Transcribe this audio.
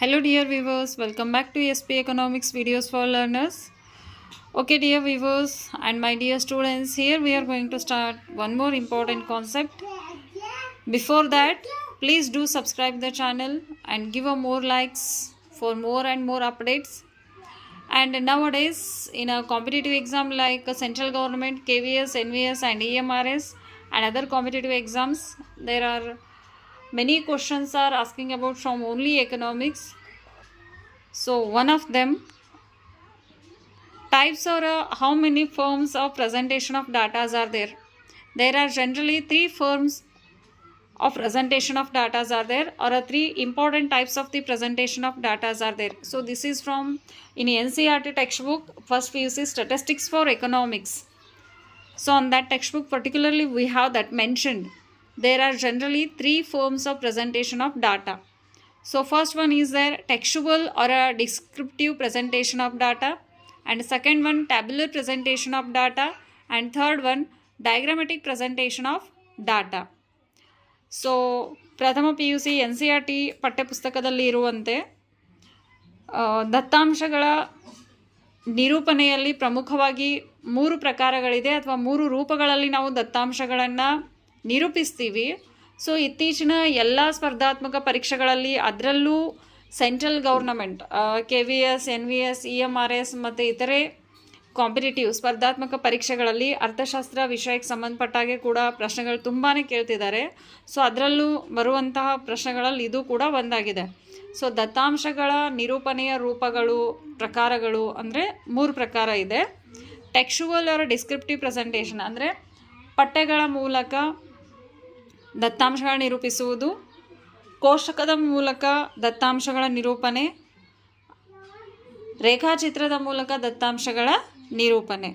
Hello dear viewers, welcome back to SP Economics Videos for Learners. Okay dear viewers and my dear students, here we are going to start one more important concept. Before that, please do subscribe the channel and give a more likes for more and more updates. And nowadays in a competitive exam like a central government, KVS, NVS and EMRS and other competitive exams, there are many questions are asking about from only economics. So one of them, types or how many forms of presentation of data are there. There are generally three forms of presentation of data are there, or three important types of the presentation of data are there. So this is from in NCERT textbook, first PUC statistics for economics. So on that textbook particularly we have that mentioned. There are generally three forms of presentation of data. So first one is their textual or a descriptive presentation of data, and second one tabular presentation of data, and third one diagrammatic presentation of data. So ಪ್ರಥಮ P U C N C R T ಪಠ್ಯಪುಸ್ತಕದಲ್ಲಿ ಇರುವಂತೆ ದತ್ತಾಂಶಗಳ ನಿರೂಪಣೆಯಲ್ಲಿ ಪ್ರಮುಖವಾಗಿ ಮೂರು ಪ್ರಕಾರಗಳಿದೆ ಅಥವಾ ಮೂರು ರೂಪಗಳಲ್ಲಿ ನಾವು ದತ್ತಾಂಶಗಳನ್ನು ನಿರೂಪಿಸ್ತೀವಿ. ಸೊ ಇತ್ತೀಚಿನ ಎಲ್ಲ ಸ್ಪರ್ಧಾತ್ಮಕ ಪರೀಕ್ಷೆಗಳಲ್ಲಿ ಅದರಲ್ಲೂ central government KVS, NVS, EMRS ಮತ್ತು ಇತರೆ ಕಾಂಪಿಟೇಟಿವ್ ಸ್ಪರ್ಧಾತ್ಮಕ ಪರೀಕ್ಷೆಗಳಲ್ಲಿ ಅರ್ಥಶಾಸ್ತ್ರ ವಿಷಯಕ್ಕೆ ಸಂಬಂಧಪಟ್ಟಾಗೆ ಕೂಡ ಪ್ರಶ್ನೆಗಳು ತುಂಬಾ ಕೇಳ್ತಿದ್ದಾರೆ. ಸೊ ಅದರಲ್ಲೂ ಬರುವಂತಹ ಪ್ರಶ್ನೆಗಳಲ್ಲಿ ಇದು ಕೂಡ ಒಂದಾಗಿದೆ. ಸೊ ದತ್ತಾಂಶಗಳ ನಿರೂಪಣೆಯ ರೂಪಗಳು ಪ್ರಕಾರಗಳು ಅಂದರೆ ಮೂರು ಪ್ರಕಾರ ಇದೆ. ಟೆಕ್ಸ್ಚುವಲ್ ಆರ್ ಡಿಸ್ಕ್ರಿಪ್ಟಿವ್ ಪ್ರೆಸೆಂಟೇಷನ್ ಅಂದರೆ ಪಠ್ಯಗಳ ಮೂಲಕ ದತ್ತಾಂಶಗಳ ನಿರೂಪಿಸುವುದು, ಕೋಷ್ಟಕದ ಮೂಲಕ ದತ್ತಾಂಶಗಳ ನಿರೂಪಣೆ, ರೇಖಾಚಿತ್ರದ ಮೂಲಕ ದತ್ತಾಂಶಗಳ ನಿರೂಪಣೆ.